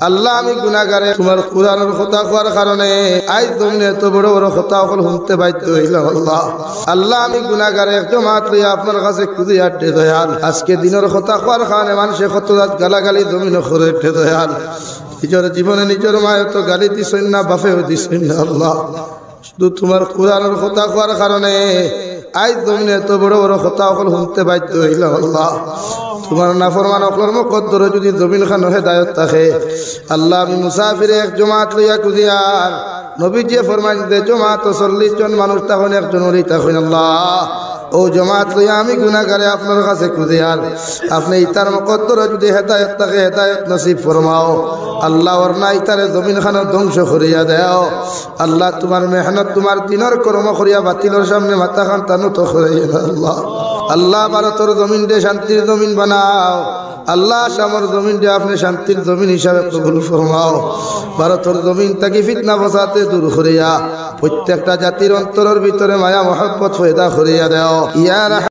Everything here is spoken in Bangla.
আল্লাহ আমি গুনাহগারে তোমার কুরআনের কথা কোয়ার কারণে আজ জমিনে এত বড় বড় কথা হল শুনতে বাধ্য হইলাম। আল্লাহ আল্লাহ আমি গুনাহগারে জমাত লইয়া আপনার কাছে খুঁজে আটে দয়াল। আজকে দিনের কথা কোয়ার কারণে মানুষে কত রাত গালাগালি জমিন করে উঠে দয়াল। নিজের জীবনে নিজের মায়ের তো গালি দিছেন না, বাপেও দিছেন না। আল্লাহ শুধু তোমার কুরআনের কথা কোয়ার কারণে আজ জমিনে এত বড় বড় কথা হল শুনতে বাধ্য হইলাম। আল্লাহ তোমার নাফরমান অকলর মুকদ্দরে যদি জমিন খান হেদায়েত থাকে, আল্লাহ আমি মুসাফিরে এক জমাত লইয়া কুদিয়ার নবীজি ফরমান দে জমাত 40 জন মানুষ তখন একজন ওলি তখন আল্লাহ ও জমাত লইয়া আমি গুনাহগারে আপনার কাছে কুদিয়ার আপনি ইতার মুকদ্দরে যদি হেদায়েত থাকে হেদায়েত নসিব ফরমাও। আল্লাহ ওর না ইতারে জমিন খান ধ্বংস করিয়া দেও। আল্লাহ তোমার মেহনত তোমার দিনের কর্ম করিয়া বাতিলের সামনে মাথা খান টানো তো করিয়া দাও। আল্লাহ আল্লাহ ভারতের জমিন দে শান্তির জমিন বানাও। আল্লাহ শামর জমিন দে আপনি শান্তির জমিন হিসাবে কবুল ফরমাও। ভারতের জমিন থেকে ফিতনা ফসাতে দূর করিয়া প্রত্যেকটা জাতির অন্তরের ভিতরে মায়া মহব্বত পয়দা করিয়া দাও ইয়া